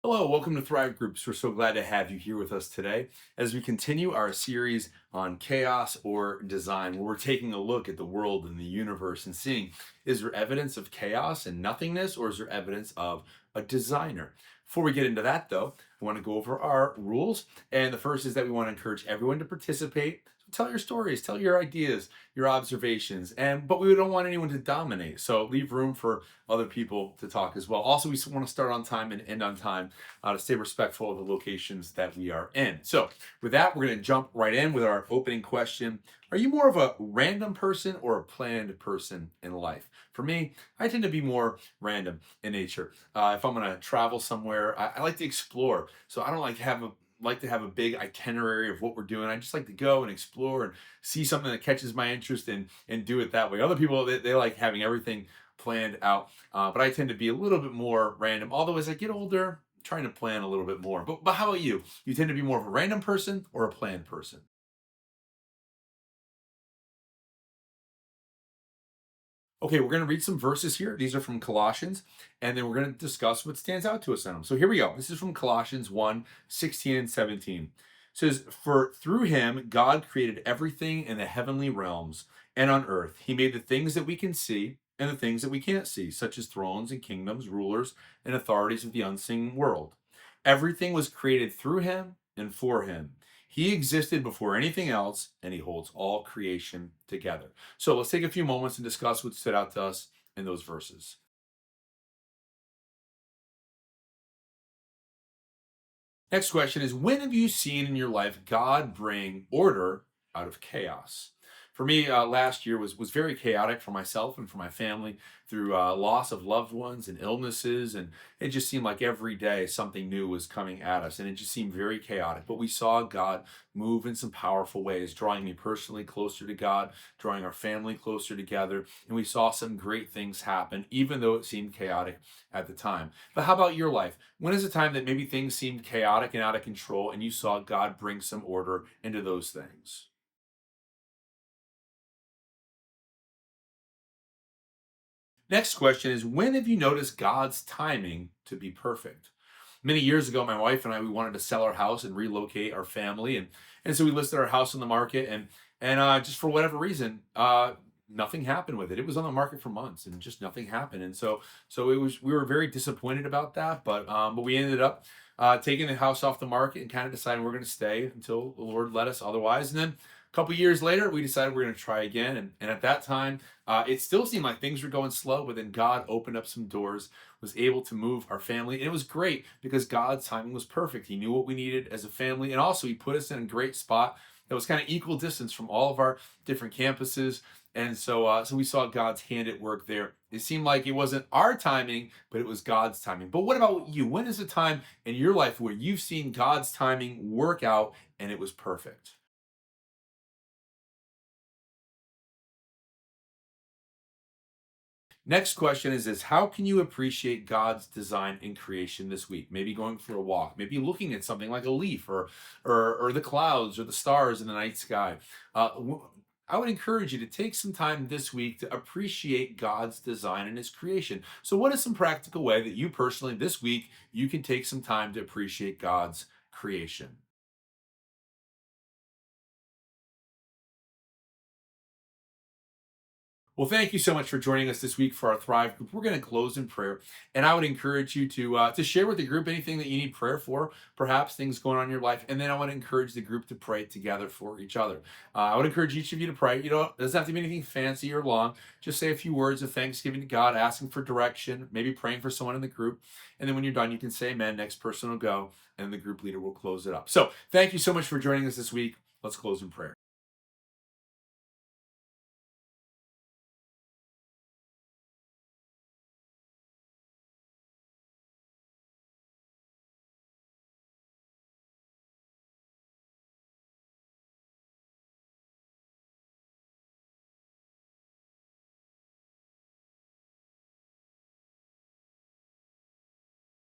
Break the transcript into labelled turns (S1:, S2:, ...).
S1: Hello, welcome to ThriveGroups. We're so glad to have you here with us today as we continue our series on chaos or design, where we're taking a look at the world and the universe and seeing, is there evidence of chaos and nothingness, or is there evidence of a designer? Before we get into that, though, I want to go over our rules. And the first is that we want to encourage everyone to participate. So tell your stories, tell your ideas, your observations, but we don't want anyone to dominate. So leave room for other people to talk as well. Also, we want to start on time and end on time to stay respectful of the locations that we are in. So, with that, we're going to jump right in with our opening question. Are you more of a random person or a planned person in life? For me, I tend to be more random in nature. If I'm going to travel somewhere, I like to explore. So I don't like to have a big itinerary of what we're doing. I just like to go and explore and see something that catches my interest and do it that way. Other people they like having everything planned out, but I tend to be a little bit more random. Although as I get older, I'm trying to plan a little bit more. But how about you? You tend to be more of a random person or a planned person? Okay, we're going to read some verses here. These are from Colossians, and then we're going to discuss what stands out to us in them. So here we go. This is from Colossians 1:16 and 17. It says, "For through him God created everything in the heavenly realms and on earth. He made the things that we can see and the things that we can't see, such as thrones and kingdoms, rulers, and authorities of the unseen world. Everything was created through him and for him. He existed before anything else, and he holds all creation together." So let's take a few moments and discuss what stood out to us in those verses. Next question is, when have you seen in your life God bring order out of chaos? For me, last year was very chaotic for myself and for my family through loss of loved ones and illnesses, and it just seemed like every day something new was coming at us, and it just seemed very chaotic. But we saw God move in some powerful ways, drawing me personally closer to God, drawing our family closer together, and we saw some great things happen, even though it seemed chaotic at the time. But how about your life? When is a time that maybe things seemed chaotic and out of control and you saw God bring some order into those things? Next question is, when have you noticed God's timing to be perfect? Many years ago, my wife and I we wanted to sell our house and relocate our family, and so we listed our house on the market, and just for whatever reason, nothing happened with it. It was on the market for months, and just nothing happened. And so it was we were very disappointed about that, but we ended up taking the house off the market and kind of deciding we're going to stay until the Lord led us otherwise. And then a couple years later, we decided we're going to try again, and at that time, it still seemed like things were going slow, but then God opened up some doors, was able to move our family. And it was great because God's timing was perfect. He knew what we needed as a family. And also, He put us in a great spot that was kind of equal distance from all of our different campuses. And so we saw God's hand at work there. It seemed like it wasn't our timing, but it was God's timing. But what about you? When is a time in your life where you've seen God's timing work out and it was perfect? Next question is this: how can you appreciate God's design in creation this week? Maybe going for a walk, maybe looking at something like a leaf or the clouds or the stars in the night sky. I would encourage you to take some time this week to appreciate God's design and His creation. So, what is some practical way that you personally this week you can take some time to appreciate God's creation? Well, thank you so much for joining us this week for our Thrive group. We're going to close in prayer, and I would encourage you to share with the group anything that you need prayer for, perhaps things going on in your life, and then I want to encourage the group to pray together for each other. I would encourage each of you to pray. You know, it doesn't have to be anything fancy or long. Just say a few words of thanksgiving to God, asking for direction, maybe praying for someone in the group, and then when you're done, you can say Amen. Next person will go, and the group leader will close it up. So, thank you so much for joining us this week. Let's close in prayer.